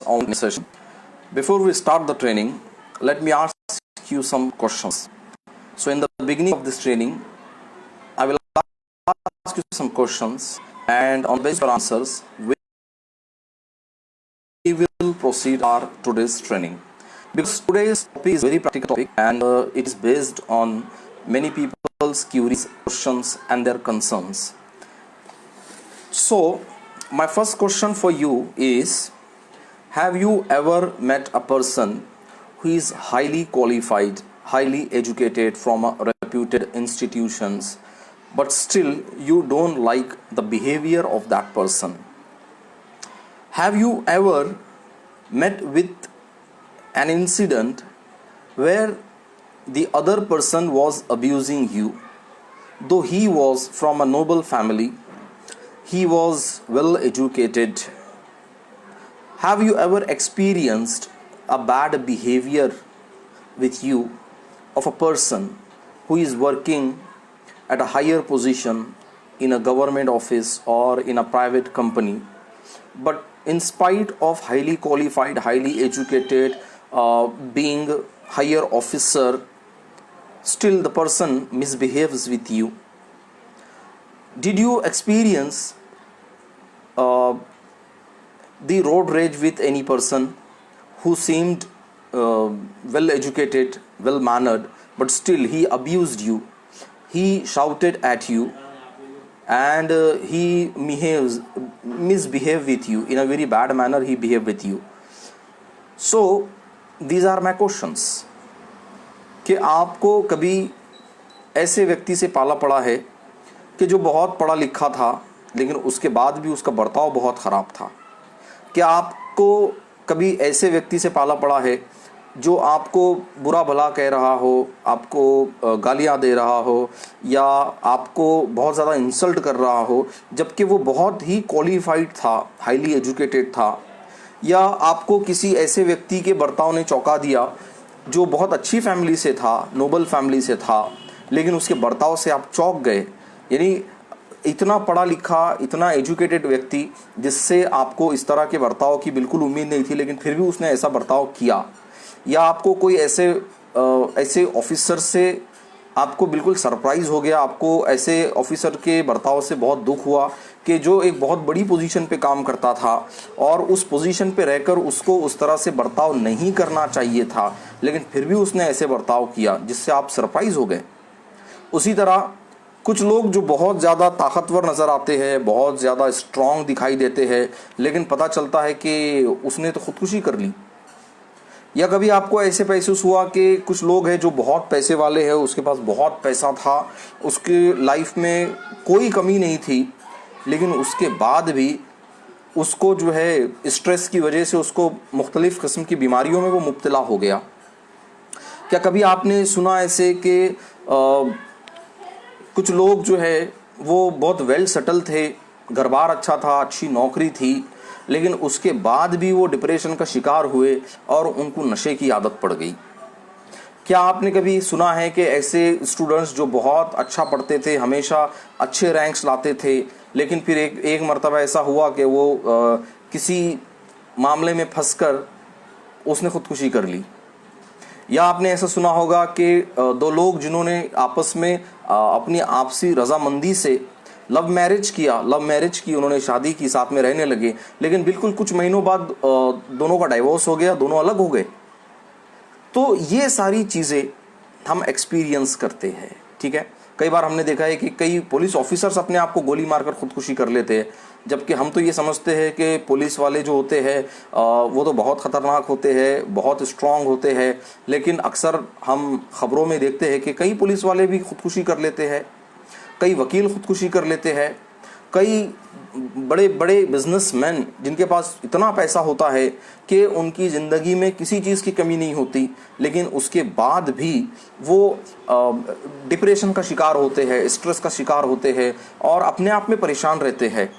on session. Before we start the training, let me ask you some questions. So in the beginning of this training, I will ask you some questions, and on basis of your answers, we will proceed our today's training. Because today's topic is very practical topic, and it is based on many people's queries, questions, and their concerns. So my first question for you is, have you ever met a person who is highly qualified, highly educated from a reputed institutions, but still you don't like the behavior of that person? Have you ever met with an incident where the other person was abusing you, though he was from a noble family, he was well educated? Have you ever experienced a bad behavior with you of a person who is working at a higher position in a government office or in a private company, but in spite of highly qualified, highly educated, being higher officer, still the person misbehaves with you? Did you experience the road rage with any person who seemed well educated, well mannered, but still he abused you, he shouted at you, and he misbehaved with you in a very bad manner? He behaved with you. So these are my questions कि आपको कभी ऐसे व्यक्ति से पाला पड़ा है कि जो बहुत पढ़ा लिखा था लेकिन उसके बाद भी उसका बर्ताव बहुत ख़राब था? क्या आपको कभी ऐसे व्यक्ति से पाला पड़ा है जो आपको बुरा भला कह रहा हो, आपको गालियां दे रहा हो, या आपको बहुत ज़्यादा इंसल्ट कर रहा हो, जबकि वो बहुत ही क्वालिफाइड था, हाईली एजुकेटेड था? या आपको किसी ऐसे व्यक्ति के बर्ताव ने चौंका दिया जो बहुत अच्छी फैमिली से था, नोबल फैमिली से था, लेकिन उसके बर्ताव से आप चौंक गए? यानी इतना पढ़ा लिखा, इतना एजुकेटेड व्यक्ति जिससे आपको इस तरह के बर्ताव की बिल्कुल उम्मीद नहीं थी, लेकिन फिर भी उसने ऐसा बर्ताव किया? या आपको कोई ऐसे ऑफिसर से आपको बिल्कुल सरप्राइज हो गया, आपको ऐसे ऑफिसर के बर्ताव से बहुत दुख हुआ कि जो एक बहुत बड़ी पोजीशन पे काम करता था और उस पोजीशन पे रहकर उसको उस तरह से बर्ताव नहीं करना चाहिए था, लेकिन फिर भी उसने ऐसे बर्ताव किया जिससे आप सरप्राइज हो गए? उसी तरह कुछ लोग जो बहुत ज़्यादा ताकतवर नज़र आते हैं, बहुत ज़्यादा स्ट्रांग दिखाई देते हैं, लेकिन पता चलता है कि उसने तो खुदकुशी कर ली। या कभी आपको ऐसे महसूस हुआ कि कुछ लोग हैं जो बहुत पैसे वाले हैं, उसके पास बहुत पैसा था, उसके लाइफ में कोई कमी नहीं थी, लेकिन उसके बाद भी उसको जो है स्ट्रेस की वजह से उसको मुख्तलिफ़ किस्म की बीमारियों में वो मुब्तला हो गया? क्या कभी आपने सुना ऐसे कि कुछ लोग जो है वो बहुत वेल सेटल थे, घर बार अच्छा था, अच्छी नौकरी थी, लेकिन उसके बाद भी वो डिप्रेशन का शिकार हुए और उनको नशे की आदत पड़ गई? क्या आपने कभी सुना है कि ऐसे स्टूडेंट्स जो बहुत अच्छा पढ़ते थे, हमेशा अच्छे रैंक्स लाते थे, लेकिन फिर एक मर्तबा ऐसा हुआ कि वो किसी मामले में फंसकर उसने खुदकुशी कर ली? या आपने ऐसा सुना होगा कि दो लोग जिन्होंने आपस में अपनी आपसी रजामंदी से लव मैरिज की, उन्होंने शादी की, साथ में रहने लगे, लेकिन बिल्कुल कुछ महीनों बाद दोनों का डाइवोर्स हो गया, दोनों अलग हो गए। तो ये सारी चीज़ें हम एक्सपीरियंस करते हैं, ठीक है? कई बार हमने देखा है कि कई पुलिस ऑफिसर्स अपने आप को गोली मारकर खुदकुशी कर लेते हैं, जबकि हम तो ये समझते हैं कि पुलिस वाले जो होते हैं वो तो बहुत ख़तरनाक होते हैं, बहुत स्ट्रांग होते हैं, लेकिन अक्सर हम ख़बरों में देखते हैं कि कई पुलिस वाले भी खुदकुशी कर लेते हैं, कई वकील खुदकुशी कर लेते हैं, कई बड़े बड़े बिजनेसमैन जिनके पास इतना पैसा होता है कि उनकी ज़िंदगी में किसी चीज़ की कमी नहीं होती, लेकिन उसके बाद भी वो डिप्रेशन का शिकार होते हैं, स्ट्रेस का शिकार होते हैं और अपने आप में परेशान रहते हैं।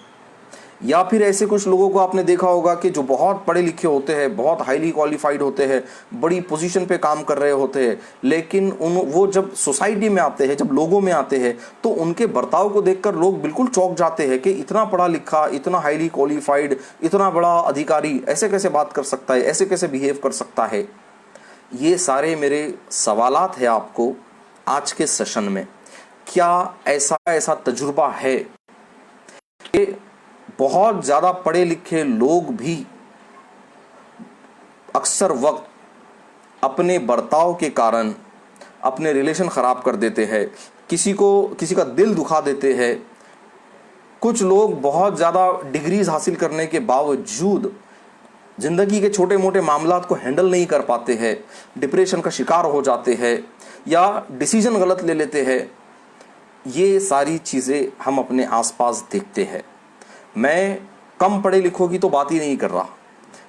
या फिर ऐसे कुछ लोगों को आपने देखा होगा कि जो बहुत पढ़े लिखे होते हैं, बहुत हाईली क्वालिफाइड होते हैं, बड़ी पोजीशन पे काम कर रहे होते हैं, लेकिन वो जब सोसाइटी में आते हैं, जब लोगों में आते हैं, तो उनके बर्ताव को देखकर लोग बिल्कुल चौंक जाते हैं कि इतना पढ़ा लिखा, इतना हाईली क्वालिफाइड, इतना बड़ा अधिकारी ऐसे कैसे बात कर सकता है, ऐसे कैसे बिहेव कर सकता है। ये सारे मेरे सवालात हैं आपको आज के सेशन में। क्या ऐसा तजुर्बा है कि बहुत ज़्यादा पढ़े लिखे लोग भी अक्सर वक्त अपने बर्ताव के कारण अपने रिलेशन ख़राब कर देते हैं, किसी का दिल दुखा देते हैं। कुछ लोग बहुत ज़्यादा डिग्रीज हासिल करने के बावजूद ज़िंदगी के छोटे मोटे मामलात को हैंडल नहीं कर पाते हैं, डिप्रेशन का शिकार हो जाते हैं या डिसीजन गलत ले लेते हैं। ये सारी चीज़ें हम अपने आसपास देखते हैं। मैं कम पढ़े लिखों की तो बात ही नहीं कर रहा,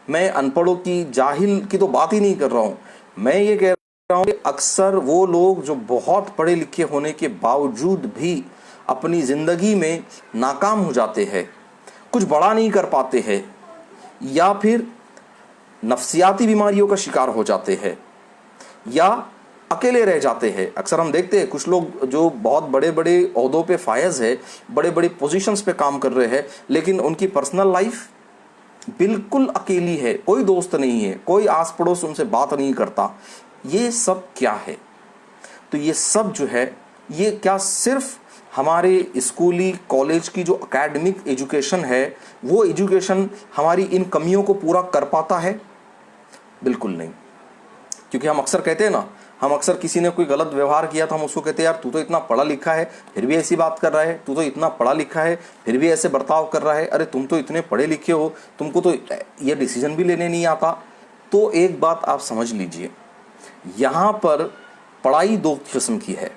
मैं अनपढ़ों की, जाहिल की तो बात ही नहीं कर रहा हूँ। मैं ये कह रहा हूँ कि अक्सर वो लोग जो बहुत पढ़े लिखे होने के बावजूद भी अपनी ज़िंदगी में नाकाम हो जाते हैं, कुछ बड़ा नहीं कर पाते हैं, या फिर नफ्सियाती बीमारियों का शिकार हो जाते हैं, या अकेले रह जाते हैं। अक्सर हम देखते हैं कुछ लोग जो बहुत बड़े बड़े ओहदों पे फायज है, बड़े बड़े पोजीशंस पे काम कर रहे हैं, लेकिन उनकी पर्सनल लाइफ बिल्कुल अकेली है, कोई दोस्त नहीं है, कोई आस पड़ोस उनसे बात नहीं करता। ये सब क्या है? तो ये सब जो है, ये क्या सिर्फ हमारे स्कूली कॉलेज की जो एकेडमिक एजुकेशन है, वो एजुकेशन हमारी इन कमियों को पूरा कर पाता है? बिल्कुल नहीं। क्योंकि हम अक्सर कहते हैं ना, हम अक्सर किसी ने कोई गलत व्यवहार किया तो हम उसको कहते हैं यार तू तो इतना पढ़ा लिखा है फिर भी ऐसी बात कर रहा है, तू तो इतना पढ़ा लिखा है फिर भी ऐसे बर्ताव कर रहा है, अरे तुम तो इतने पढ़े लिखे हो, तुमको तो ये डिसीजन भी लेने नहीं आता। तो एक बात आप समझ लीजिए, यहाँ पर पढ़ाई दो किस्म की है,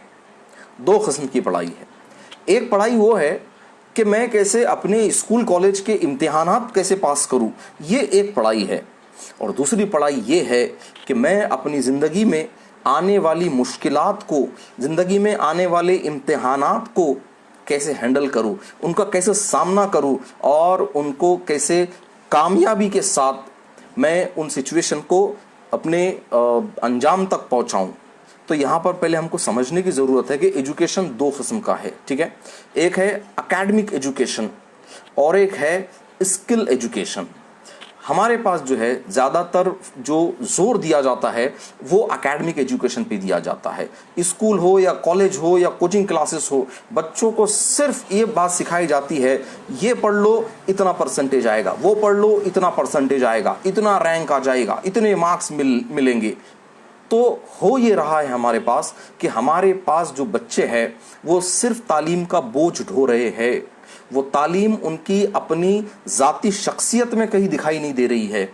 दो किस्म की पढ़ाई है। एक पढ़ाई वो है कि मैं कैसे अपने स्कूल कॉलेज के इम्तिहानात कैसे पास करूँ, ये एक पढ़ाई है। और दूसरी पढ़ाई ये है कि मैं अपनी ज़िंदगी में आने वाली मुश्किलात को, ज़िंदगी में आने वाले इम्तिहानात को कैसे हैंडल करूं, उनका कैसे सामना करूं और उनको कैसे कामयाबी के साथ मैं उन सिचुएशन को अपने अंजाम तक पहुंचाऊं। तो यहाँ पर पहले हमको समझने की ज़रूरत है कि एजुकेशन दो किस्म का है, ठीक है। एक है एकेडमिक एजुकेशन और एक है स्किल एजुकेशन। हमारे पास जो है ज़्यादातर जो जोर दिया जाता है वो एकेडमिक एजुकेशन पे दिया जाता है। स्कूल हो या कॉलेज हो या कोचिंग क्लासेस हो, बच्चों को सिर्फ ये बात सिखाई जाती है, ये पढ़ लो इतना परसेंटेज आएगा, वो पढ़ लो इतना परसेंटेज आएगा, इतना रैंक आ जाएगा, इतने मार्क्स मिलेंगे। तो हो ये रहा है हमारे पास कि हमारे पास जो बच्चे हैं वो सिर्फ तालीम का बोझ ढो रहे हैं, वो तालीम उनकी अपनी ज़ाती शख्सियत में कहीं दिखाई नहीं दे रही है।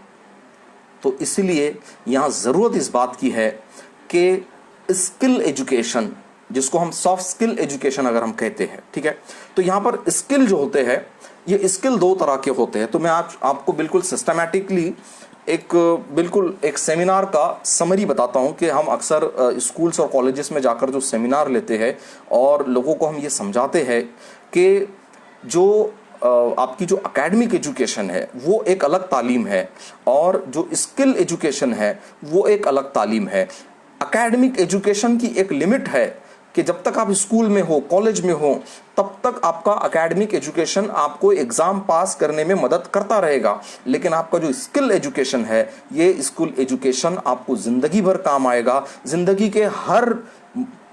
तो इसलिए यहाँ ज़रूरत इस बात की है कि स्किल एजुकेशन, जिसको हम सॉफ्ट स्किल एजुकेशन अगर हम कहते हैं, ठीक है, तो यहाँ पर स्किल जो होते हैं, ये स्किल दो तरह के होते हैं। तो मैं आपको बिल्कुल सिस्टमैटिकली एक सेमिनार का समरी बताता हूँ कि हम अक्सर स्कूल्स और कॉलेजेस में जाकर जो सेमिनार लेते हैं और लोगों को हम ये समझाते हैं कि जो आपकी जो एकेडमिक एजुकेशन है वो एक अलग तालीम है और जो स्किल एजुकेशन है वो एक अलग तालीम है। एकेडमिक एजुकेशन की एक लिमिट है कि जब तक आप स्कूल में हो, कॉलेज में हो, तब तक आपका एकेडमिक एजुकेशन आपको एग्ज़ाम पास करने में मदद करता रहेगा। लेकिन आपका जो स्किल एजुकेशन है, ये स्कूल एजुकेशन आपको ज़िंदगी भर काम आएगा, ज़िंदगी के हर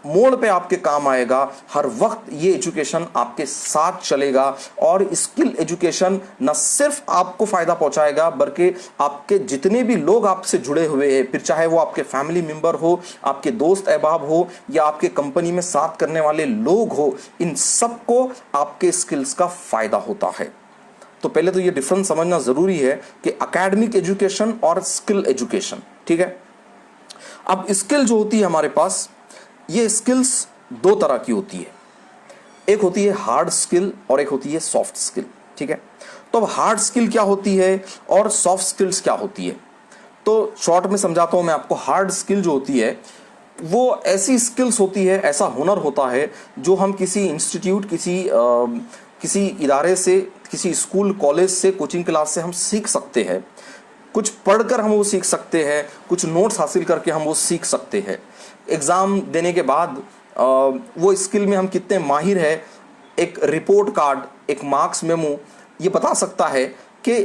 मोड़ पे आपके काम आएगा, हर वक्त ये एजुकेशन आपके साथ चलेगा। और स्किल एजुकेशन न सिर्फ आपको फ़ायदा पहुंचाएगा बल्कि आपके जितने भी लोग आपसे जुड़े हुए हैं, फिर चाहे वो आपके फैमिली मेंबर हो, आपके दोस्त अहबाब हो या आपके कंपनी में साथ करने वाले लोग हो, इन सबको आपके स्किल्स का फ़ायदा होता है। तो पहले तो ये डिफरेंस समझना ज़रूरी है कि एकेडमिक एजुकेशन और स्किल एजुकेशन, ठीक है। अब स्किल जो होती है हमारे पास, ये स्किल्स दो तरह की होती है, एक होती है हार्ड स्किल और एक होती है सॉफ्ट स्किल, ठीक है। तो अब हार्ड स्किल क्या होती है और सॉफ्ट स्किल्स क्या होती है, तो शॉर्ट में समझाता हूं मैं आपको। हार्ड स्किल जो होती है वो ऐसी स्किल्स होती है, ऐसा हुनर होता है जो हम किसी इंस्टीट्यूट, किसी किसी इदारे से, किसी स्कूल कॉलेज से, कोचिंग क्लास से हम सीख सकते हैं, कुछ पढ़कर हम वो सीख सकते हैं, कुछ नोट्स हासिल करके हम वो सीख सकते हैं। एग्ज़ाम देने के बाद वो स्किल में हम कितने माहिर हैं, एक रिपोर्ट कार्ड, एक मार्क्स मेमो ये बता सकता है कि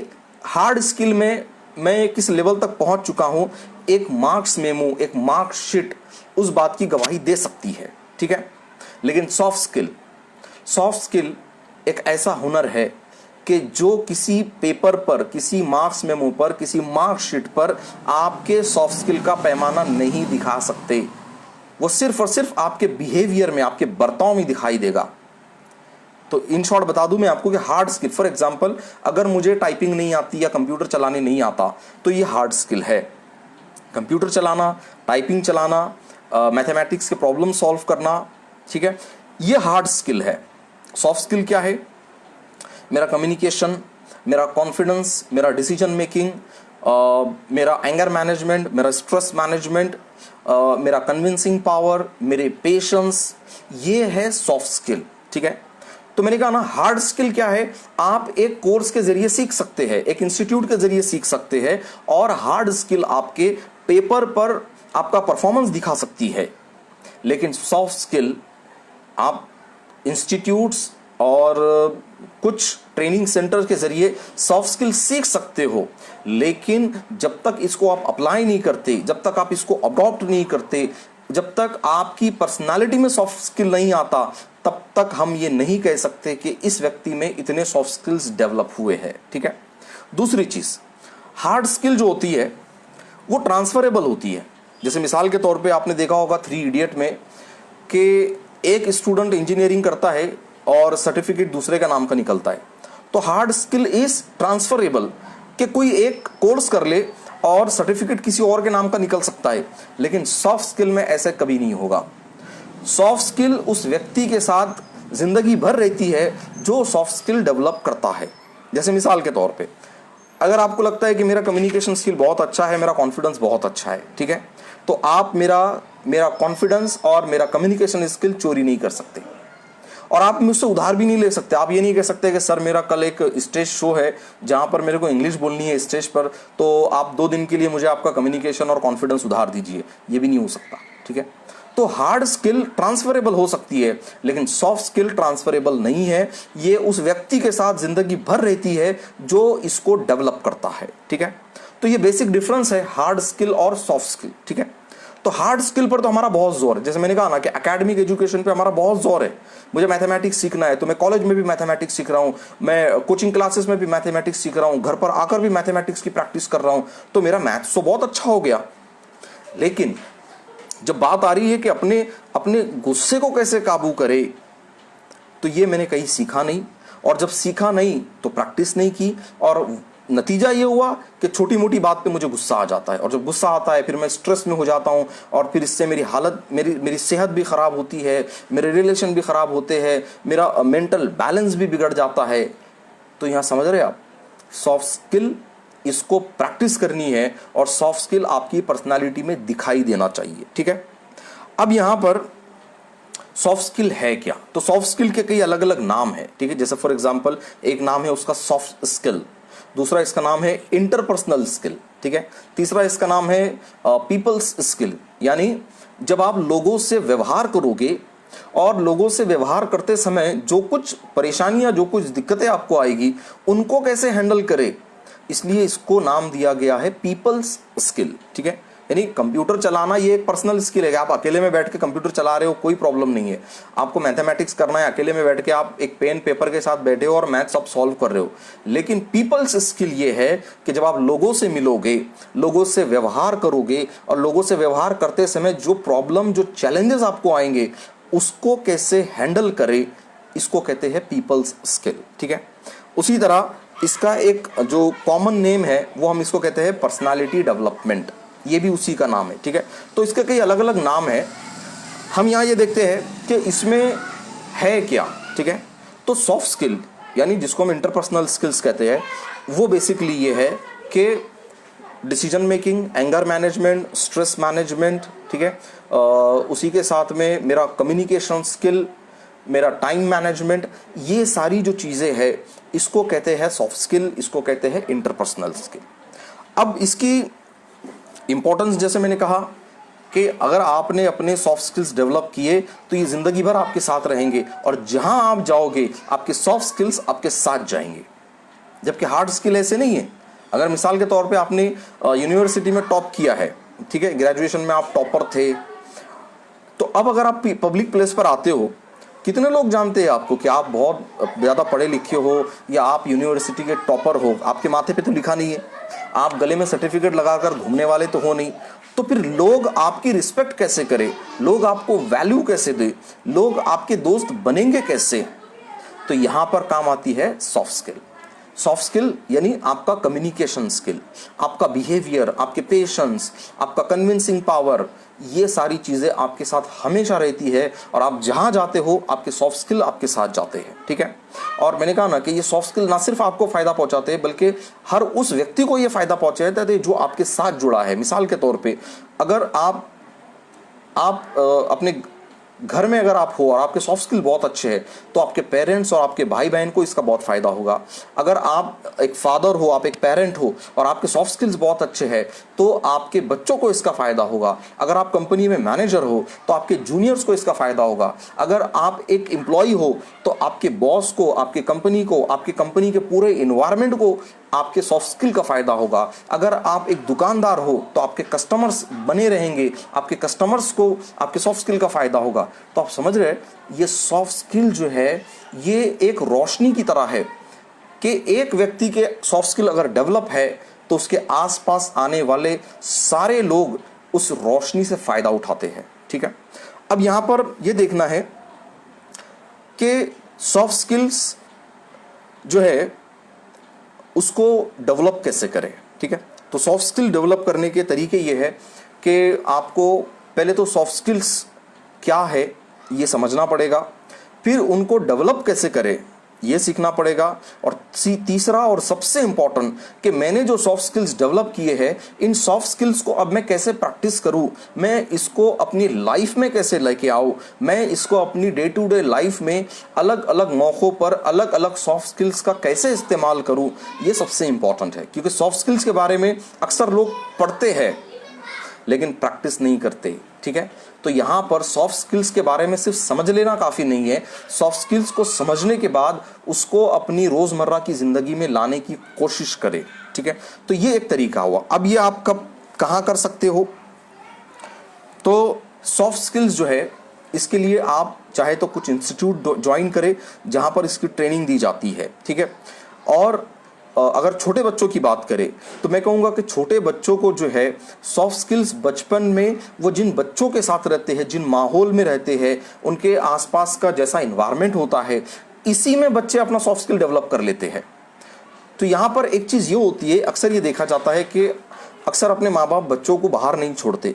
हार्ड स्किल में मैं किस लेवल तक पहुंच चुका हूं। एक मार्क्स मेमो, एक मार्क्स शीट उस बात की गवाही दे सकती है, ठीक है। लेकिन सॉफ्ट स्किल एक ऐसा हुनर है कि जो किसी पेपर पर, किसी मार्क्स मेमो पर, किसी मार्क्स शीट पर आपके सॉफ्ट स्किल का पैमाना नहीं दिखा सकते। वो सिर्फ और सिर्फ आपके बिहेवियर में, आपके बर्ताव में दिखाई देगा। तो इन शॉर्ट बता दूं मैं आपको कि हार्ड स्किल, फॉर एग्जांपल अगर मुझे टाइपिंग नहीं आती या कंप्यूटर चलाने नहीं आता तो ये हार्ड स्किल है। कंप्यूटर चलाना, टाइपिंग चलाना, मैथमेटिक्स के प्रॉब्लम सॉल्व करना, ठीक है, ये हार्ड स्किल है। सॉफ्ट स्किल क्या है? मेरा कम्युनिकेशन, मेरा कॉन्फिडेंस, मेरा डिसीजन मेकिंग, मेरा एंगर मैनेजमेंट, मेरा स्ट्रेस मैनेजमेंट, मेरा कन्विंसिंग पावर, मेरे पेशेंस, ये है सॉफ्ट स्किल, ठीक है। तो मैंने कहा ना, हार्ड स्किल क्या है? आप एक कोर्स के जरिए सीख सकते हैं, एक इंस्टीट्यूट के जरिए सीख सकते हैं, और हार्ड स्किल आपके पेपर पर आपका परफॉर्मेंस दिखा सकती है। लेकिन सॉफ्ट स्किल आप इंस्टीट्यूट्स और कुछ ट्रेनिंग सेंटर के जरिए सॉफ्ट स्किल सीख सकते हो, लेकिन जब तक इसको आप अप्लाई नहीं करते, जब तक आप इसको अडॉप्ट नहीं करते, जब तक आपकी पर्सनालिटी में सॉफ्ट स्किल नहीं आता, तब तक हम ये नहीं कह सकते कि इस व्यक्ति में इतने सॉफ्ट स्किल्स डेवलप हुए हैं, ठीक है। दूसरी चीज, हार्ड स्किल जो होती है वो ट्रांसफरेबल होती है। जैसे मिसाल के तौर पे आपने देखा होगा 3 इडियट में कि एक स्टूडेंट इंजीनियरिंग करता है और सर्टिफिकेट दूसरे का नाम का निकलता है। तो हार्ड स्किल इज ट्रांसफरेबल, कि कोई एक कोर्स कर ले और सर्टिफिकेट किसी और के नाम का निकल सकता है, लेकिन सॉफ्ट स्किल में ऐसे कभी नहीं होगा। सॉफ्ट स्किल उस व्यक्ति के साथ जिंदगी भर रहती है जो सॉफ्ट स्किल डेवलप करता है। जैसे मिसाल के तौर पे, अगर आपको लगता है कि मेरा कम्युनिकेशन स्किल बहुत अच्छा है, मेरा कॉन्फिडेंस बहुत अच्छा है, ठीक है, तो आप मेरा कॉन्फिडेंस और मेरा कम्युनिकेशन स्किल चोरी नहीं कर सकते, और आप मुझसे उधार भी नहीं ले सकते। आप ये नहीं कह सकते कि सर मेरा कल एक स्टेज शो है जहां पर मेरे को इंग्लिश बोलनी है स्टेज पर, तो आप 2 दिन के लिए मुझे आपका कम्युनिकेशन और कॉन्फिडेंस उधार दीजिए। ये भी नहीं हो सकता, ठीक है। तो हार्ड स्किल ट्रांसफरेबल हो सकती है, लेकिन सॉफ्ट स्किल ट्रांसफरेबल नहीं है। ये उस व्यक्ति के साथ जिंदगी भर रहती है जो इसको डेवलप करता है, ठीक है। तो ये बेसिक डिफरेंस है हार्ड स्किल और सॉफ्ट स्किल, ठीक है। तो हार्ड स्किल पर तो हमारा बहुत जोर है, जैसे मैंने कहा ना कि एकेडमिक एजुकेशन पे हमारा बहुत जोर है। मुझे मैथमेटिक्स सीखना है तो मैं कॉलेज में भी मैथमेटिक्स सीख रहा हूँ, मैं कोचिंग क्लासेस में भी मैथमेटिक्स सीख रहा हूँ, घर पर आकर भी मैथमेटिक्स की प्रैक्टिस कर रहा हूँ, तो मेरा मैथ्स तो बहुत अच्छा हो गया। लेकिन जब बात आ रही है कि अपने गुस्से को कैसे काबू करे, तो ये मैंने कहीं सीखा नहीं, और जब सीखा नहीं तो प्रैक्टिस नहीं की, और नतीजा ये हुआ कि छोटी मोटी बात पे मुझे गुस्सा आ जाता है, और जब गुस्सा आता है फिर मैं स्ट्रेस में हो जाता हूँ, और फिर इससे मेरी हालत, मेरी सेहत भी ख़राब होती है, मेरे रिलेशन भी ख़राब होते हैं, मेरा मेंटल बैलेंस भी बिगड़ जाता है। तो यहाँ समझ रहे आप, सॉफ्ट स्किल इसको प्रैक्टिस करनी है, और सॉफ्ट स्किल आपकी पर्सनालिटी में दिखाई देना चाहिए, ठीक है। अब यहाँ पर सॉफ्ट स्किल है क्या? तो सॉफ्ट स्किल के कई अलग अलग नाम है, ठीक है। जैसे फॉर एग्जांपल एक नाम है उसका सॉफ्ट स्किल, दूसरा इसका नाम है इंटरपर्सनल स्किल, ठीक है। तीसरा इसका नाम है पीपल्स स्किल, यानी जब आप लोगों से व्यवहार करोगे और लोगों से व्यवहार करते समय जो कुछ परेशानियां, जो कुछ दिक्कतें आपको आएगी, उनको कैसे हैंडल करे, इसलिए इसको नाम दिया गया है पीपल्स स्किल, ठीक है। यानी कंप्यूटर चलाना ये एक पर्सनल स्किल है। आप अकेले में बैठ के कंप्यूटर चला रहे हो, कोई प्रॉब्लम नहीं है। आपको मैथमेटिक्स करना है, अकेले में बैठ के आप एक पेन पेपर के साथ बैठे हो और मैथ्स आप सॉल्व कर रहे हो। लेकिन पीपल्स स्किल ये है कि जब आप लोगों से मिलोगे, लोगों से व्यवहार करोगे, और लोगों से व्यवहार करते समय जो प्रॉब्लम, जो चैलेंजेस आपको आएंगे, उसको कैसे हैंडल करे, इसको कहते हैं पीपल्स स्किल, ठीक है। उसी तरह इसका एक जो कॉमन नेम है वो हम इसको कहते हैं पर्सनालिटी डेवलपमेंट, ये भी उसी का नाम है, ठीक है। तो इसके कई अलग अलग नाम है। हम यहाँ ये देखते हैं कि इसमें है क्या, ठीक है। तो सॉफ्ट स्किल यानी जिसको हम इंटरपर्सनल स्किल्स कहते हैं, वो बेसिकली ये है कि decision making, anger management, stress management, ठीक है। उसी के साथ में मेरा कम्युनिकेशन स्किल, मेरा टाइम मैनेजमेंट, ये सारी जो चीज़ें हैं इसको कहते हैं सॉफ्ट स्किल, इसको कहते हैं इंटरपर्सनल स्किल। अब इसकी इम्पोर्टेंस जैसे मैंने कहा कि अगर आपने अपने सॉफ्ट स्किल्स डेवलप किए तो ये ज़िंदगी भर आपके साथ रहेंगे, और जहां आप जाओगे आपके सॉफ्ट स्किल्स आपके साथ जाएंगे। जबकि हार्ड स्किल ऐसे नहीं है। अगर मिसाल के तौर पे आपने यूनिवर्सिटी में टॉप किया है, ठीक है, ग्रेजुएशन में आप टॉपर थे, तो अब अगर आप पब्लिक प्लेस पर आते हो, कितने लोग जानते हैं आपको कि आप बहुत ज़्यादा पढ़े लिखे हो या आप यूनिवर्सिटी के टॉपर हो? आपके माथे पे तो लिखा नहीं है, आप गले में सर्टिफिकेट लगाकर घूमने वाले तो हो नहीं। तो फिर लोग आपकी रिस्पेक्ट कैसे करें, लोग आपको वैल्यू कैसे दें, लोग आपके दोस्त बनेंगे कैसे? तो यहां पर काम आती है सॉफ्ट स्किल। सॉफ्ट स्किल यानी आपका कम्युनिकेशन स्किल, आपका बिहेवियर, आपके पेशेंस, आपका कन्विंसिंग पावर, ये सारी चीजें आपके साथ हमेशा रहती है, और आप जहां जाते हो आपके सॉफ्ट स्किल आपके साथ जाते हैं, ठीक है। और मैंने कहा ना कि ये सॉफ्ट स्किल ना सिर्फ आपको फायदा पहुंचाते हैं बल्कि हर उस व्यक्ति को ये फायदा पहुंचाते हैं जो आपके साथ जुड़ा है। मिसाल के तौर पे अगर आप अपने घर में अगर आप हो और आपके सॉफ्ट स्किल बहुत अच्छे हैं तो आपके पेरेंट्स और आपके भाई बहन को इसका बहुत फायदा होगा। अगर आप एक फादर हो, आप एक पेरेंट हो और आपके सॉफ्ट स्किल्स बहुत अच्छे हैं तो आपके बच्चों को इसका फायदा होगा। अगर आप कंपनी में मैनेजर हो तो आपके जूनियर्स को इसका फायदा होगा। अगर आप एक एम्प्लॉय हो तो आपके बॉस को, आपके कंपनी को, आपके कंपनी के पूरे इन्वायरमेंट को आपके सॉफ्ट स्किल का फायदा होगा। अगर आप एक दुकानदार हो तो आपके कस्टमर्स बने रहेंगे, आपके कस्टमर्स को आपके सॉफ्ट स्किल का फायदा होगा। तो आप समझ रहे हैं, ये सॉफ्ट स्किल जो है ये एक रोशनी की तरह है कि एक व्यक्ति के सॉफ्ट स्किल अगर डेवलप है तो उसके आसपास आने वाले सारे लोग उस रोशनी से फायदा उठाते हैं, ठीक है। अब यहां पर यह देखना है कि सॉफ्ट स्किल्स जो है उसको डेवलप कैसे करें, ठीक है। तो सॉफ्ट स्किल डेवलप करने के तरीके ये है कि आपको पहले तो सॉफ्ट स्किल्स क्या है ये समझना पड़ेगा, फिर उनको डेवलप कैसे करें ये सीखना पड़ेगा, और तीसरा और सबसे इंपॉर्टेंट कि मैंने जो सॉफ्ट स्किल्स डेवलप किए हैं इन सॉफ्ट स्किल्स को अब मैं कैसे प्रैक्टिस करूं, मैं इसको अपनी लाइफ में कैसे लेके आऊं, मैं इसको अपनी डे टू डे लाइफ में अलग अलग मौक़ों पर अलग अलग सॉफ्ट स्किल्स का कैसे इस्तेमाल करूं, ये सबसे इंपॉर्टेंट है। क्योंकि सॉफ्ट स्किल्स के बारे में अक्सर लोग पढ़ते हैं लेकिन प्रैक्टिस नहीं करते, ठीक है। तो यहां पर सॉफ्ट स्किल्स के बारे में सिर्फ समझ लेना काफी नहीं है, सॉफ्ट स्किल्स को समझने के बाद उसको अपनी रोजमर्रा की जिंदगी में लाने की कोशिश करें, ठीक है। तो ये एक तरीका हुआ। अब ये आप कब कहां कर सकते हो? तो सॉफ्ट स्किल्स जो है इसके लिए आप चाहे तो कुछ इंस्टीट्यूट ज्वाइन करें जहां पर इसकी ट्रेनिंग दी जाती है, ठीक है। और अगर छोटे बच्चों की बात करें तो मैं कहूँगा कि छोटे बच्चों को जो है सॉफ्ट स्किल्स बचपन में वो जिन बच्चों के साथ रहते हैं, जिन माहौल में रहते हैं, उनके आसपास का जैसा इन्वायरमेंट होता है, इसी में बच्चे अपना सॉफ्ट स्किल डेवलप कर लेते हैं। तो यहाँ पर एक चीज़ ये होती है, अक्सर ये देखा जाता है कि अक्सर अपने माँ बाप बच्चों को बाहर नहीं छोड़ते,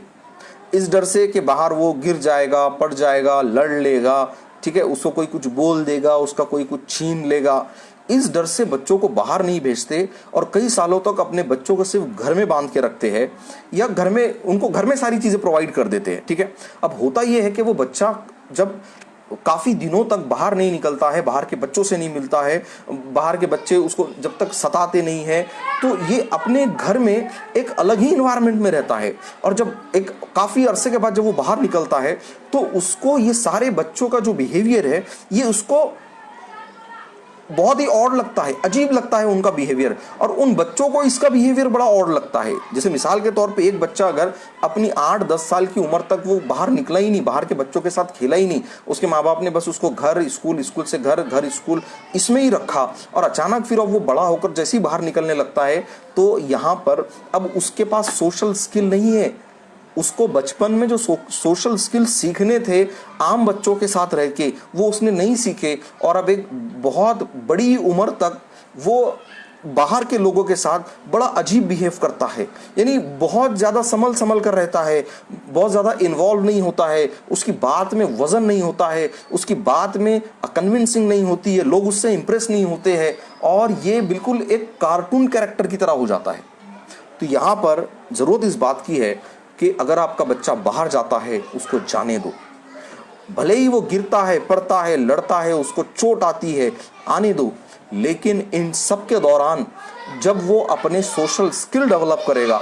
इस डर से कि बाहर वो गिर जाएगा, पड़ जाएगा, लड़ लेगा, ठीक है, उसको कोई कुछ बोल देगा, उसका कोई कुछ छीन लेगा। इस डर से बच्चों को बाहर नहीं भेजते और कई सालों तक अपने बच्चों को सिर्फ घर में बांध के रखते हैं या घर में उनको घर में सारी चीज़ें प्रोवाइड कर देते हैं, ठीक है। अब होता यह है कि वो बच्चा जब काफ़ी दिनों तक बाहर नहीं निकलता है, बाहर के बच्चों से नहीं मिलता है, बाहर के बच्चे उसको जब तक सताते नहीं हैं, तो ये अपने घर में एक अलग ही इन्वायरमेंट में रहता है। और जब एक काफ़ी अरसे के बाद जब वो बाहर निकलता है तो उसको ये सारे बच्चों का जो बिहेवियर है ये उसको बहुत ही ऑड लगता है, अजीब लगता है उनका बिहेवियर, और उन बच्चों को इसका बिहेवियर बड़ा ऑड लगता है। जैसे मिसाल के तौर पे एक बच्चा अगर अपनी 8-10 साल की उम्र तक वो बाहर निकला ही नहीं, बाहर के बच्चों के साथ खेला ही नहीं, उसके माँ बाप ने बस उसको घर स्कूल, स्कूल से घर, घर स्कूल इसमें ही रखा, और अचानक फिर अब वो बड़ा होकर जैसे ही बाहर निकलने लगता है तो यहाँ पर अब उसके पास सोशल स्किल नहीं है। उसको बचपन में जो सोशल स्किल सीखने थे आम बच्चों के साथ रह के वो उसने नहीं सीखे, और अब एक बहुत बड़ी उम्र तक वो बाहर के लोगों के साथ बड़ा अजीब बिहेव करता है, यानी बहुत ज़्यादा संभल कर रहता है, बहुत ज़्यादा इन्वॉल्व नहीं होता है, उसकी बात में वजन नहीं होता है, उसकी बात में कन्विंसिंग नहीं होती है, लोग उससे इंप्रेस नहीं होते हैं, और ये बिल्कुल एक कार्टून कैरेक्टर की तरह हो जाता है। तो यहाँ पर ज़रूरत इस बात की है कि अगर आपका बच्चा बाहर जाता है उसको जाने दो, भले ही वो गिरता है, पड़ता है, लड़ता है, उसको चोट आती है, आने दो, लेकिन इन सब के दौरान जब वो अपने सोशल स्किल डेवलप करेगा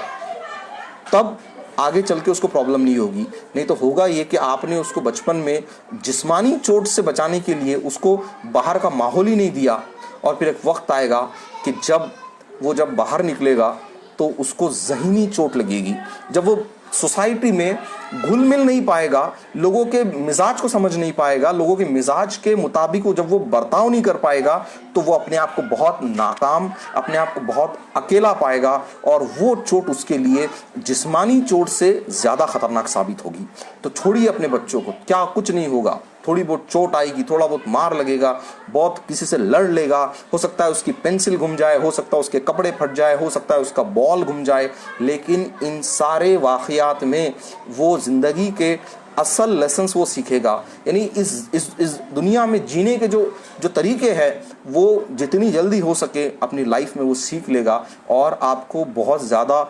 तब आगे चल के उसको प्रॉब्लम नहीं होगी। नहीं तो होगा ये कि आपने उसको बचपन में जिस्मानी चोट से बचाने के लिए उसको बाहर का माहौल ही नहीं दिया, और फिर एक वक्त आएगा कि जब बाहर निकलेगा तो उसको ज़हनी चोट लगेगी। जब वो सोसाइटी में घुल मिल नहीं पाएगा, लोगों के मिजाज को समझ नहीं पाएगा, लोगों के मिजाज के मुताबिक जब वो बर्ताव नहीं कर पाएगा तो वो अपने आप को बहुत नाकाम, अपने आप को बहुत अकेला पाएगा, और वो चोट उसके लिए जिस्मानी चोट से ज़्यादा खतरनाक साबित होगी। तो छोड़िए अपने बच्चों को, क्या कुछ नहीं होगा, थोड़ी बहुत चोट आएगी, थोड़ा बहुत मार लगेगा, बहुत किसी से लड़ लेगा, हो सकता है उसकी पेंसिल घुम जाए, हो सकता है उसके कपड़े फट जाए, हो सकता है उसका बॉल घुम जाए, लेकिन इन सारे वाक़यात में वो ज़िंदगी के असल लेसन्स वो सीखेगा। यानी इस दुनिया में जीने के जो तरीके हैं वो जितनी जल्दी हो सके अपनी लाइफ में वो सीख लेगा, और आपको बहुत ज़्यादा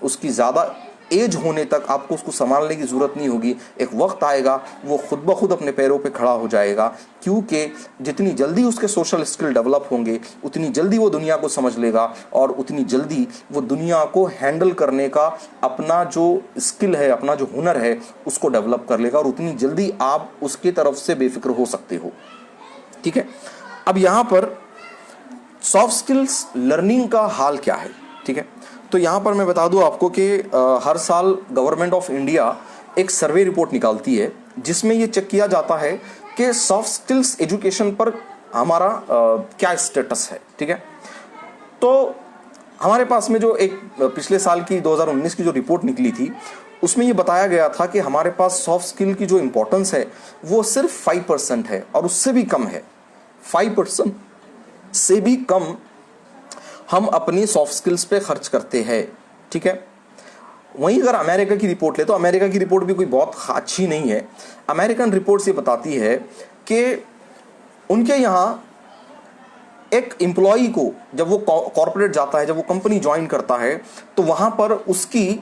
उसकी ज़्यादा एज होने तक आपको उसको संभालने की ज़रूरत नहीं होगी। एक वक्त आएगा वो खुद ब खुद अपने पैरों पे खड़ा हो जाएगा, क्योंकि जितनी जल्दी उसके सोशल स्किल डेवलप होंगे उतनी जल्दी वो दुनिया को समझ लेगा, और उतनी जल्दी वो दुनिया को हैंडल करने का अपना जो स्किल है, अपना जो हुनर है उसको डेवलप कर लेगा, और उतनी जल्दी आप उसकी तरफ से बेफिक्र हो सकते हो। ठीक है, अब यहाँ पर सॉफ्ट स्किल्स लर्निंग का हाल क्या है। ठीक है, तो यहाँ पर मैं बता दूँ आपको कि हर साल गवर्नमेंट ऑफ इंडिया एक सर्वे रिपोर्ट निकालती है जिसमें ये चेक किया जाता है कि सॉफ्ट स्किल्स एजुकेशन पर हमारा क्या स्टेटस है। ठीक है, तो हमारे पास में जो एक पिछले साल की 2019 की जो रिपोर्ट निकली थी उसमें ये बताया गया था कि हमारे पास सॉफ्ट स्किल की जो इम्पोर्टेंस है वो सिर्फ 5% है, और उससे भी कम है। 5% से भी कम हम अपनी सॉफ्ट स्किल्स पे खर्च करते हैं। ठीक है, वहीं अगर अमेरिका की रिपोर्ट ले तो अमेरिका की रिपोर्ट भी कोई बहुत अच्छी नहीं है। अमेरिकन रिपोर्ट ये बताती है कि उनके यहाँ एक एम्प्लॉई को जब वो कॉर्पोरेट जाता है, जब वो कंपनी ज्वाइन करता है, तो वहाँ पर उसकी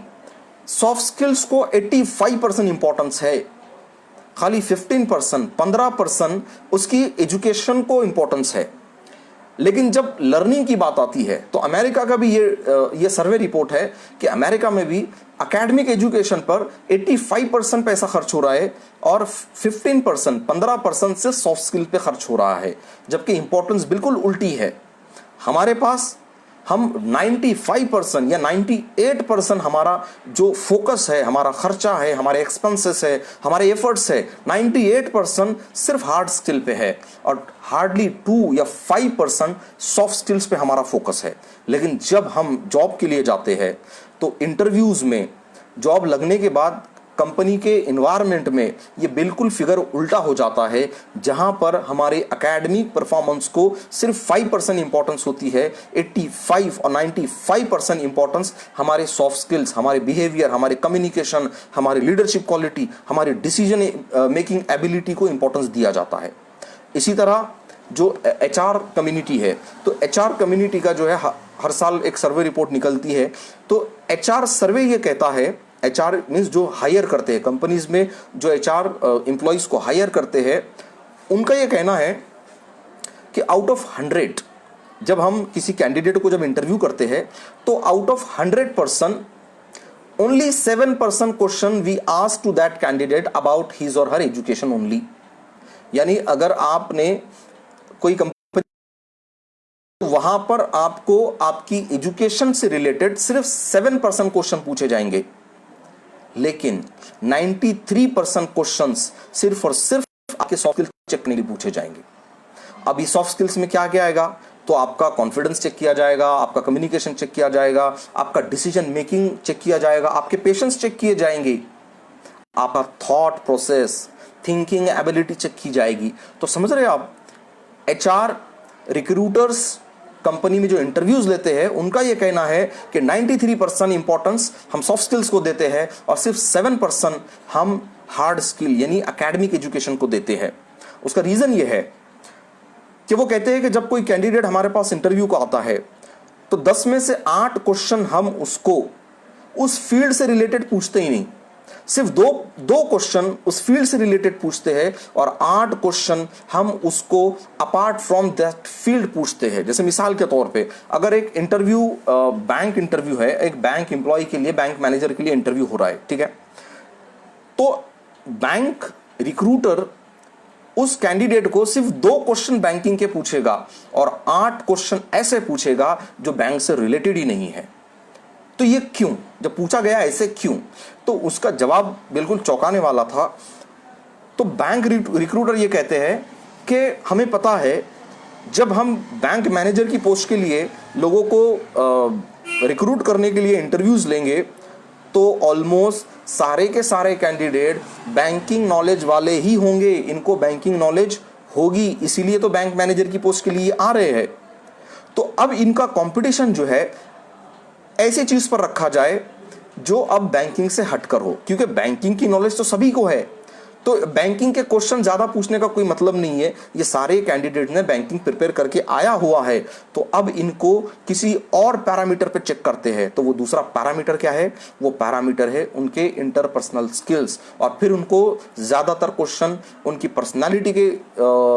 सॉफ्ट स्किल्स को 85% इंपॉर्टेंस है, खाली 15% उसकी एजुकेशन को इंपॉर्टेंस है। लेकिन जब लर्निंग की बात आती है तो अमेरिका का भी ये सर्वे रिपोर्ट है कि अमेरिका में भी एकेडमिक एजुकेशन पर 85% पैसा खर्च हो रहा है, और 15% से सॉफ्ट स्किल पे खर्च हो रहा है, जबकि इंपॉर्टेंस बिल्कुल उल्टी है। हमारे पास हम 95% या 98% हमारा जो फोकस है, हमारा खर्चा है, हमारे एक्सपेंसेस है, हमारे एफर्ट्स है, 98% सिर्फ हार्ड स्किल पे है, और हार्डली 2 या 5% सॉफ्ट स्किल्स पे हमारा फोकस है। लेकिन जब हम जॉब के लिए जाते हैं तो इंटरव्यूज़ में, जॉब लगने के बाद कंपनी के इन्वायरमेंट में ये बिल्कुल फिगर उल्टा हो जाता है, जहां पर हमारे एकेडमिक परफॉर्मेंस को सिर्फ 5% इंपॉर्टेंस होती है, 85 और 95% इंपॉर्टेंस हमारे सॉफ्ट स्किल्स, हमारे बिहेवियर, हमारे कम्युनिकेशन, हमारे लीडरशिप क्वालिटी, हमारे डिसीजन मेकिंग एबिलिटी को इंपॉर्टेंस दिया जाता है। इसी तरह जो HR कम्युनिटी है, तो HR कम्युनिटी का जो है हर साल एक सर्वे रिपोर्ट निकलती है, तो HR सर्वे ये कहता है, HR मीन्स जो हायर करते हैं कंपनीज में, जो HR एम्प्लॉइज को हायर करते हैं, उनका ये कहना है कि आउट ऑफ 100 जब हम किसी कैंडिडेट को जब इंटरव्यू करते हैं तो out of 100% only 7% question we ask to that candidate about his और हर एजुकेशन ओनली। यानी अगर आपने कोई कंपनी, वहां पर आपको आपकी एजुकेशन से रिलेटेड सिर्फ 7% क्वेश्चन पूछे जाएंगे, लेकिन 93% क्वेश्चंस सिर्फ और सिर्फ आपके सॉफ्ट स्किल्स चेक करने के लिए पूछे जाएंगे। अब इस सॉफ्ट स्किल्स में क्या क्या आएगा, तो आपका कॉन्फिडेंस चेक किया जाएगा, आपका कम्युनिकेशन चेक किया जाएगा, आपका डिसीजन मेकिंग चेक किया जाएगा, आपके पेशेंस चेक किए जाएंगे, आपका thought process, thinking ability check की जाएगी। तो समझ रहे आप, HR रिक्रूटर्स कंपनी में जो इंटरव्यूज लेते हैं उनका यह कहना है कि 93% इंपॉर्टेंस हम सॉफ्ट स्किल्स को देते हैं, और सिर्फ 7% हम हार्ड स्किल यानी एकेडमिक एजुकेशन को देते हैं। उसका रीजन यह है कि वो कहते हैं कि जब कोई कैंडिडेट हमारे पास इंटरव्यू को आता है तो 10 में से 8 क्वेश्चन हम उसको उस फील्ड से रिलेटेड पूछते ही नहीं। सिर्फ दो क्वेश्चन उस फील्ड से रिलेटेड पूछते हैं और 8 क्वेश्चन हम उसको अपार्ट फ्रॉम दैट फील्ड पूछते हैं। जैसे मिसाल के तौर पे अगर एक इंटरव्यू बैंक इंटरव्यू है, एक बैंक एम्प्लॉय के लिए, बैंक मैनेजर के लिए इंटरव्यू हो रहा है, ठीक है, तो बैंक रिक्रूटर उस कैंडिडेट को सिर्फ 2 क्वेश्चन बैंकिंग के पूछेगा और 8 क्वेश्चन ऐसे पूछेगा जो बैंक से रिलेटेड ही नहीं है। तो ये क्यों, जब पूछा गया ऐसे क्यों, तो उसका जवाब बिल्कुल चौंकाने वाला था। तो बैंक रिक्रूटर ये कहते हैं कि हमें पता है जब हम बैंक मैनेजर की पोस्ट के लिए लोगों को रिक्रूट करने के लिए इंटरव्यूज लेंगे तो ऑलमोस्ट सारे के सारे कैंडिडेट बैंकिंग नॉलेज वाले ही होंगे, इनको बैंकिंग नॉलेज होगी, इसीलिए तो बैंक मैनेजर की पोस्ट के लिए आ रहे हैं। तो अब इनका कंपटीशन जो है ऐसी चीज पर रखा जाए जो अब बैंकिंग से हटकर हो, क्योंकि बैंकिंग की नॉलेज तो सभी को है, तो बैंकिंग के क्वेश्चन ज्यादा पूछने का कोई मतलब नहीं है। ये सारे कैंडिडेट ने बैंकिंग प्रिपेयर करके आया हुआ है, तो अब इनको किसी और पैरामीटर पे चेक करते हैं। तो वो दूसरा पैरामीटर क्या है, वो पैरामीटर है उनके इंटरपर्सनल स्किल्स, और फिर उनको ज्यादातर क्वेश्चन उनकी पर्सनालिटी के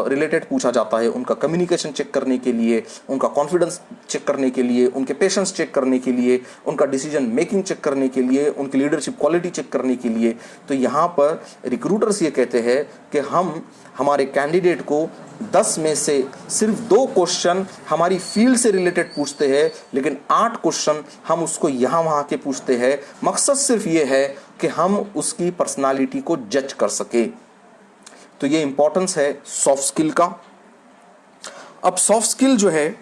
रिलेटेड पूछा जाता है, उनका कम्युनिकेशन चेक करने के लिए, उनका कॉन्फिडेंस चेक करने के लिए, उनके पेशेंस चेक करने के लिए, उनका डिसीजन मेकिंग चेक करने के लिए, उनकी लीडरशिप क्वालिटी चेक करने के लिए। तो यहाँ पर रिक्रूटर्स ये कहते हैं कि हम हमारे कैंडिडेट को 10 में से सिर्फ 2 क्वेश्चन हमारी फील्ड से रिलेटेड पूछते हैं, लेकिन 8 क्वेश्चन हम उसको यहां वहां के पूछते हैं। मकसद सिर्फ ये है कि हम उसकी पर्सनालिटी को जज कर सके। तो ये इंपॉर्टेंस है सॉफ्ट स्किल का। अब सॉफ्ट स्किल जो है,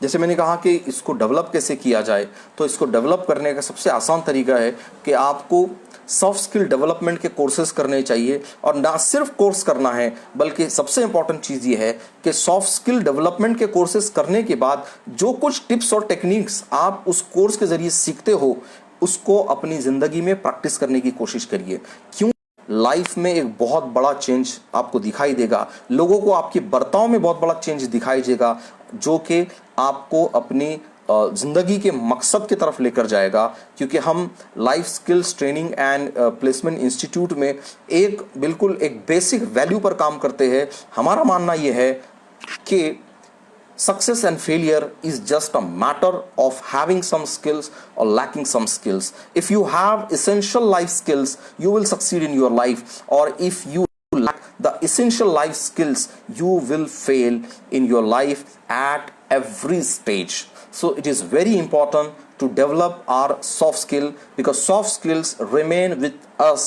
जैसे मैंने कहा कि इसको डेवलप कैसे किया जाए, तो इसको डेवलप करने का सबसे आसान तरीका है कि आपको सॉफ्ट स्किल डेवलपमेंट के कोर्सेज करने चाहिए, और ना सिर्फ कोर्स करना है बल्कि सबसे इंपॉर्टेंट चीज़ ये है कि सॉफ्ट स्किल डेवलपमेंट के कोर्सेज करने के बाद जो कुछ टिप्स और टेक्निक्स आप उस कोर्स के जरिए सीखते हो उसको अपनी ज़िंदगी में प्रैक्टिस करने की कोशिश करिए। क्यों, लाइफ में एक बहुत बड़ा चेंज आपको दिखाई देगा, लोगों को आपके बर्ताव में बहुत बड़ा चेंज दिखाई देगा, जो कि आपको अपनी जिंदगी के मकसद की तरफ लेकर जाएगा। क्योंकि हम life skills training and placement institute में एक बिल्कुल एक बेसिक वैल्यू पर काम करते हैं। हमारा मानना यह है कि success and failure is just a matter of having some skills or lacking some skills. If you have essential life skills, you will succeed in your life, or if you lack the essential life skills, you will fail in your life at every stage. So it is very important to develop our soft skill, because soft skills remain with us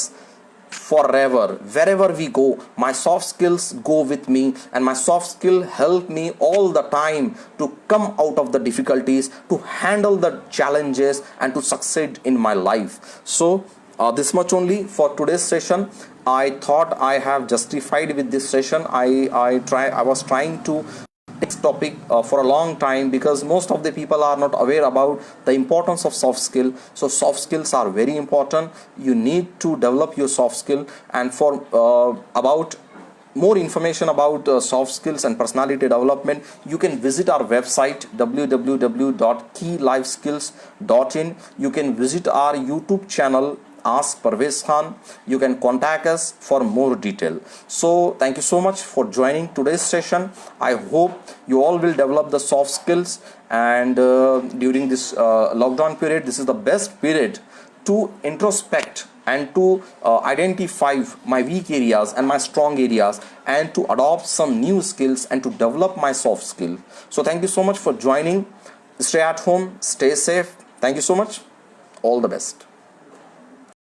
forever. Wherever we go, my soft skills go with me, and my soft skill help me all the time to come out of the difficulties, to handle the challenges, and to succeed in my life. So this much only for today's session. I thought I have justified with this session. I was trying to this topic for a long time, because most of the people are not aware about the importance of soft skill. So soft skills are very important. You need to develop your soft skill, and for about more information about soft skills and personality development, you can visit our website www.keylifeskills.in. You can visit our YouTube channel Ask Parvez Khan. You can contact us for more detail. So thank you so much for joining today's session. I hope you all will develop the soft skills, and during this lockdown period, this is the best period to introspect and to identify my weak areas and my strong areas, and to adopt some new skills and to develop my soft skill. So thank you so much for joining. Stay at home, stay safe. Thank you so much. All the best.